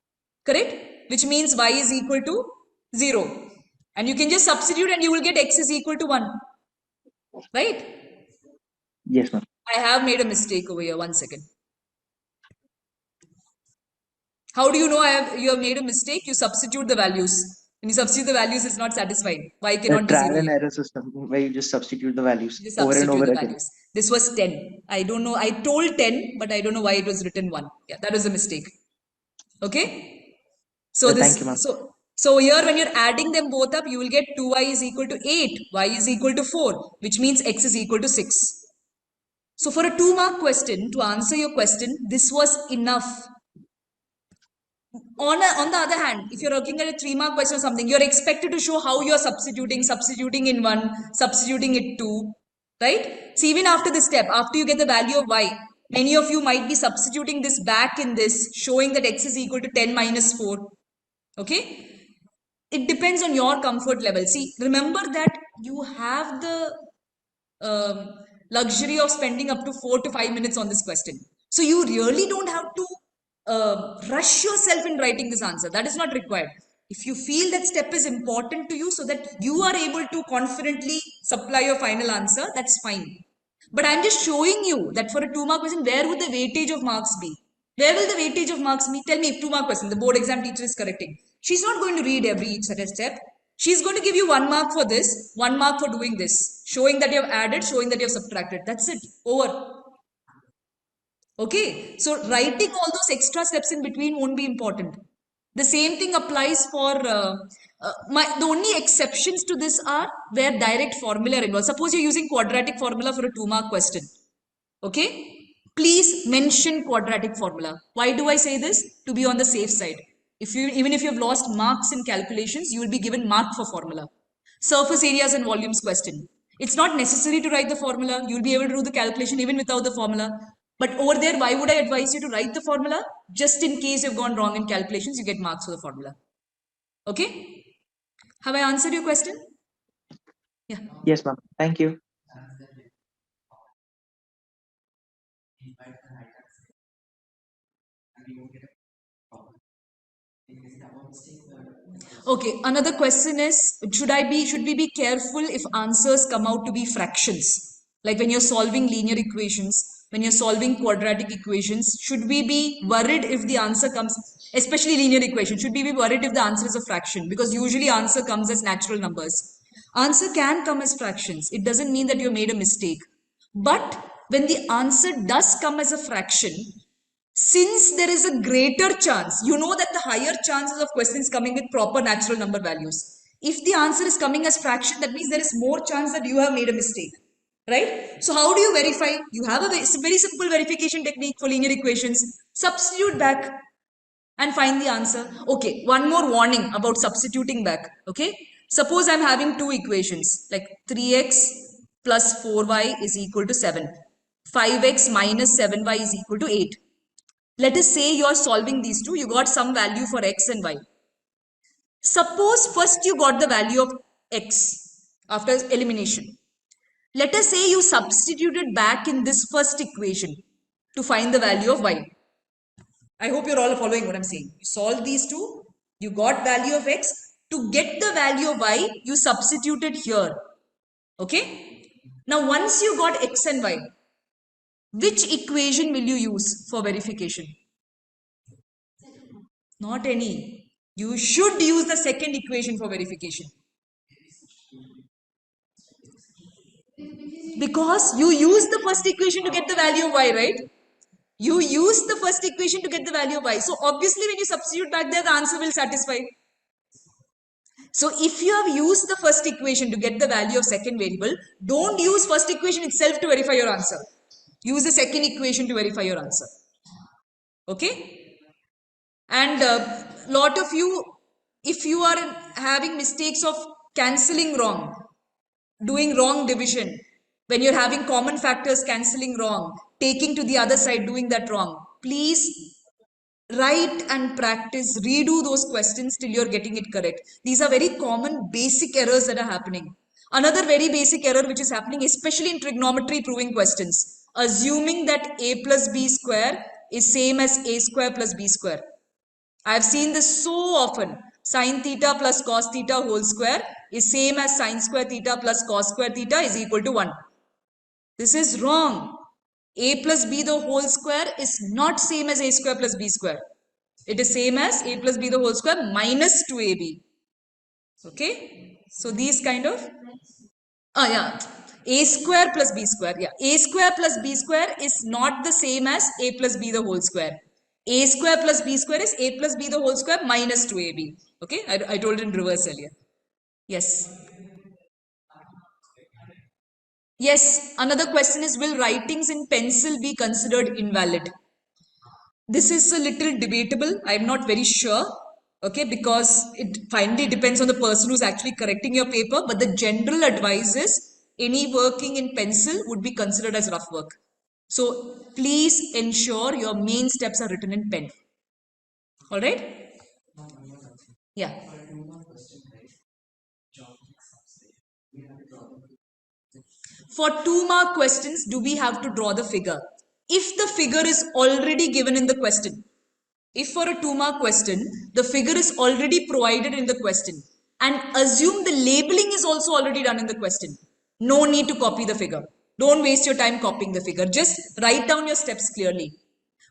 Correct? Which means y is equal to 0. And you can just substitute and you will get x is equal to 1. Right? Yes, ma'am. I have made a mistake over here. 1 second. How do you know you have made a mistake? You substitute the values. When you substitute the values, it's not satisfied. Y A cannot be trial 0 and here. error system where you just substitute the values You just over and substitute over the again. values. This was 10. I don't know. I told 10, but I don't know why it was written 1. Yeah, that was a mistake. Okay? So Thank you, ma'am. so here when you're adding them both up, you will get 2y is equal to 8, y is equal to 4, which means x is equal to 6. So for a 2-mark question, to answer your question, this was enough. On the other hand, if you're looking at a 3-mark question or something, you're expected to show how you're substituting in one, substituting it two, right? So even after this step, after you get the value of y, many of you might be substituting this back in this, showing that x is equal to 10 minus 4. Okay? It depends on your comfort level. See, remember that you have the luxury of spending up to 4 to 5 minutes on this question. So you really don't have to rush yourself in writing this answer. That is not required. If you feel that step is important to you so that you are able to confidently supply your final answer, that's fine. But I'm just showing you that for a 2 mark question, where would the weightage of marks be? Where will the weightage of marks be? Tell me if 2 mark question, the board exam teacher is correcting. She's not going to read every each step. She's going to give you 1 mark for this, 1 mark for doing this, showing that you have added, showing that you have subtracted. That's it. Over. Okay, so writing all those extra steps in between won't be important. The same thing applies for the only exceptions to this are where direct formula are involved. Suppose you're using quadratic formula for a 2 mark question. Okay, please mention quadratic formula. Why do I say this? To be on the safe side. If you even if you have lost marks in calculations, you will be given mark for formula. Surface areas and volumes question. It's not necessary to write the formula. You'll be able to do the calculation even without the formula. But over there, why would I advise you to write the formula? Just in case you've gone wrong in calculations, you get marks for the formula. Okay? Have I answered your question? Yeah. Yes, ma'am. Thank you. Okay, another question is should we be careful if answers come out to be fractions? Like when you're solving linear equations, when you're solving quadratic equations, should we be worried if the answer comes, especially linear equation, should we be worried if the answer is a fraction? Because usually answer comes as natural numbers. Answer can come as fractions. It doesn't mean that you made a mistake. But when the answer does come as a fraction, since there is a greater chance, you know that the higher chances of questions coming with proper natural number values. If the answer is coming as fraction, that means there is more chance that you have made a mistake, right? So how do you verify? You have a very simple verification technique for linear equations. Substitute back and find the answer. Okay, one more warning about substituting back. Okay, suppose I'm having two equations like 3x plus 4y is equal to 7. 5x minus 7y is equal to 8. Let us say you are solving these two, you got some value for x and y. Suppose first you got the value of x after elimination. Let us say you substituted back in this first equation to find the value of y. I hope you're all following what I'm saying. You solve these two, you got value of x. To get the value of y, you substituted here. Okay? Now once you got x and y, which equation will you use for verification? Not any. You should use the second equation for verification. Because you use the first equation to get the value of y, right? You use the first equation to get the value of y. So obviously when you substitute back there, the answer will satisfy. So if you have used the first equation to get the value of second variable, don't use first equation itself to verify your answer. Use the second equation to verify your answer. Okay? And lot of you, if you are having mistakes of cancelling wrong, doing wrong division, when you're having common factors cancelling wrong, taking to the other side, doing that wrong, please write and practice, redo those questions till you're getting it correct. These are very common basic errors that are happening. Another very basic error which is happening, especially in trigonometry proving questions, assuming that a plus b square is same as a square plus b square. I have seen this so often. Sine theta plus cos theta whole square is same as sine square theta plus cos square theta is equal to 1. This is wrong. A plus b the whole square is not same as a square plus b square. It is same as a plus b the whole square minus 2ab. Okay. So these kind of yeah, a square plus b square. Yeah, a square plus b square is not the same as a plus b the whole square. A square plus b square is a plus b the whole square minus 2ab. Okay, I told it in reverse earlier. Yes. Yes, another question is, will writings in pencil be considered invalid? This is a little debatable. I'm not very sure. Okay, because it finally depends on the person who's actually correcting your paper. But the general advice is any working in pencil would be considered as rough work. So please ensure your main steps are written in pen. All right? Yeah. For 2 mark questions, do we have to draw the figure? if the figure is already given in the question. If for a 2 mark question, the figure is already provided in the question, and assume the labeling is also already done in the question, no need to copy the figure. Don't waste your time copying the figure. Just write down your steps clearly.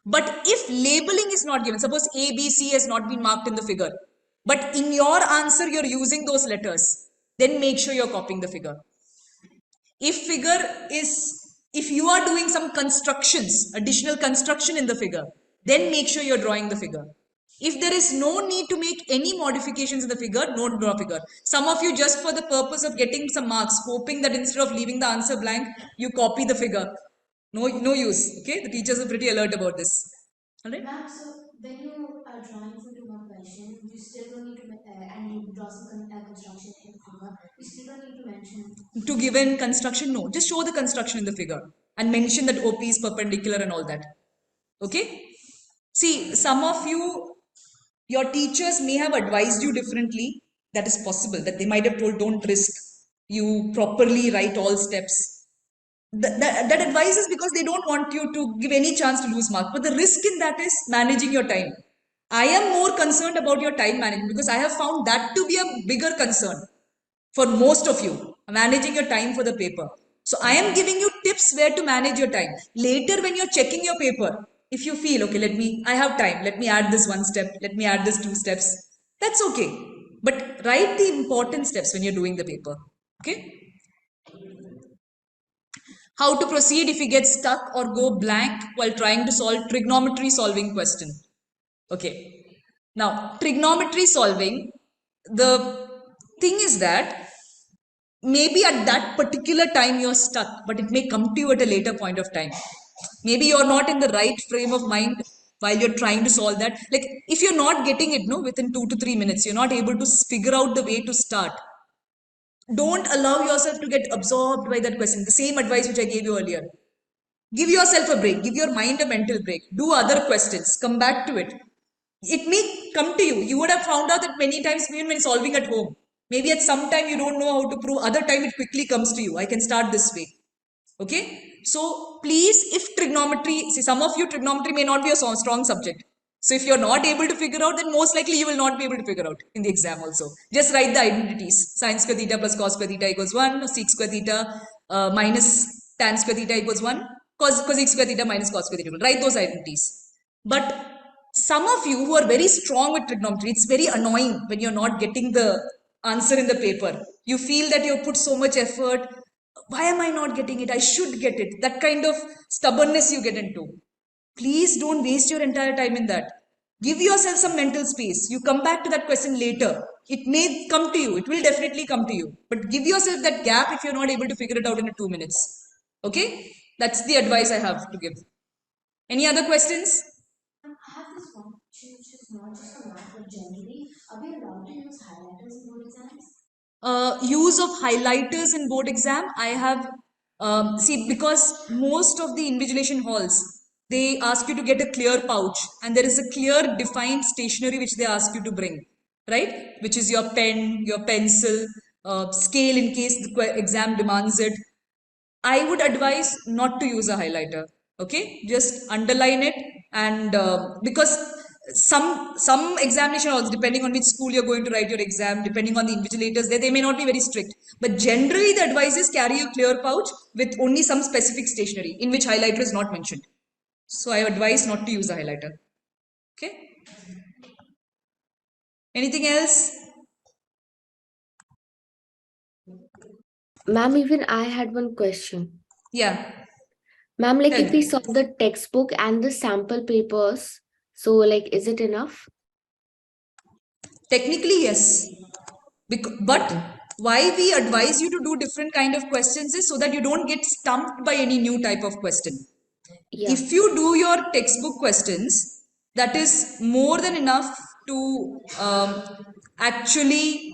But if labeling is not given, suppose A, B, C has not been marked in the figure, but in your answer you're using those letters, then make sure you're copying the figure. If you are doing some constructions, additional construction in the figure, then make sure you're drawing the figure. If there is no need to make any modifications in the figure, don't draw figure. Some of you, just for the purpose of getting some marks, hoping that instead of leaving the answer blank, you copy the figure. No use. Okay, the teachers are pretty alert about this. All right. Ma'am, so when you are drawing for 2 mark question, you still don't need to, and you draw some construction in figure, you still don't need to mention. To given construction, no. Just show the construction in the figure and mention that OP is perpendicular and all that. Okay. See, some of you, your teachers may have advised you differently. That is possible. That they might have told, don't risk. You properly write all steps. That advice is because they don't want you to give any chance to lose marks. But the risk in that is managing your time. I am more concerned about your time management because I have found that to be a bigger concern for most of you, managing your time for the paper. So I am giving you tips where to manage your time. Later when you're checking your paper, if you feel, okay, I have time, let me add this 1 step, let me add this 2 steps, that's okay. But write the important steps when you're doing the paper. Okay? How to proceed if you get stuck or go blank while trying to solve trigonometry solving question. Okay. Now, trigonometry solving, the thing is that maybe at that particular time you're stuck, but it may come to you at a later point of time. Maybe you're not in the right frame of mind while you're trying to solve that. Like if you're not getting it, no, within 2 to 3 minutes, you're not able to figure out the way to start. Don't allow yourself to get absorbed by that question. The same advice which I gave you earlier. Give yourself a break. Give your mind a mental break. Do other questions. Come back to it. It may come to you. You would have found out that many times even when solving at home. Maybe at some time you don't know how to prove. Other time it quickly comes to you. I can start this way. Okay. So please, if trigonometry, see some of you trigonometry may not be a strong subject. So if you're not able to figure out, then most likely you will not be able to figure out in the exam also. Just write the identities. Sin square theta plus cos square theta equals 1. Sec square theta minus tan square theta equals 1. Cosec square theta minus cos square theta. Write those identities. But some of you who are very strong with trigonometry, it's very annoying when you're not getting the answer in the paper. You feel that you put so much effort. Why am I not getting it? I should get it. That kind of stubbornness you get into. Please don't waste your entire time in that. Give yourself some mental space. You come back to that question later. It may come to you. It will definitely come to you. But give yourself that gap if you're not able to figure it out in 2 minutes. Okay? That's the advice I have to give. Any other questions? I have this one question which is not just for math but generally. Are we allowed to use highlighters in board exams? Use of highlighters in board exam, I have see, because most of the invigilation halls, they ask you to get a clear pouch and there is a clear defined stationery which they ask you to bring, right, which is your pen, your pencil, scale in case the exam demands it. I would advise not to use a highlighter. Okay, just underline it, and because some examination halls, depending on which school you're going to write your exam, depending on the invigilators, they may not be very strict. But generally, the advice is carry a clear pouch with only some specific stationery in which highlighter is not mentioned. So I advise not to use a highlighter. Okay. Anything else? Ma'am, even I had one question. Yeah. Ma'am, like Tell if we me. saw the textbook and the sample papers, so like is it enough? Technically, yes. But Okay. why we advise you to do different kind of questions is so that you don't get stumped by any new type of question. Yeah. If you do your textbook questions, that is more than enough to actually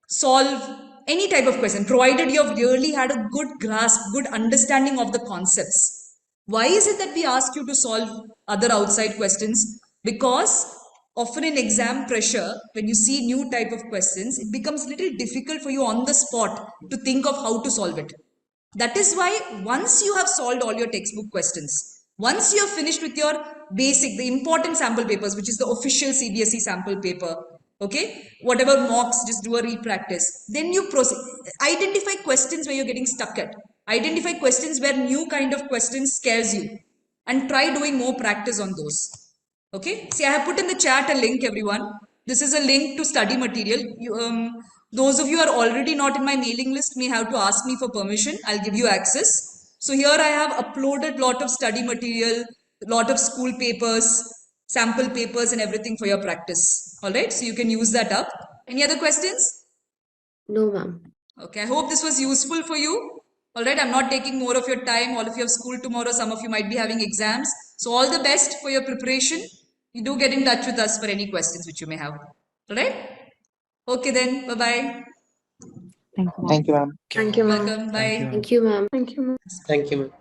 solve any type of question, provided you have really had a good grasp, good understanding of the concepts. Why is it that we ask you to solve other outside questions? Because often in exam pressure, when you see new type of questions, it becomes little difficult for you on the spot to think of how to solve it. That is why once you have solved all your textbook questions, Once you're finished with your basic, the important sample papers, which is the official CBSE sample paper, okay, whatever mocks, just do a repractice. Then you proceed. Identify questions where you're getting stuck at. Identify questions where new kind of questions scares you, and try doing more practice on those. Okay, see, I have put in the chat a link, everyone. This is a link to study material. Those of you are already not in my mailing list may have to ask me for permission. I'll give you access. So here I have uploaded lot of study material, lot of school papers, sample papers and everything for your practice. All right, so you can use that up. Any other questions? No, ma'am. Okay, I hope this was useful for you. All right, I'm not taking more of your time. All of you have school tomorrow. Some of you might be having exams. So all the best for your preparation. You do get in touch with us for any questions which you may have. All right? Okay then. Bye-bye. Thank you, ma'am. Thank you, ma'am. Welcome. Bye. Thank you, ma'am. Thank you, ma'am.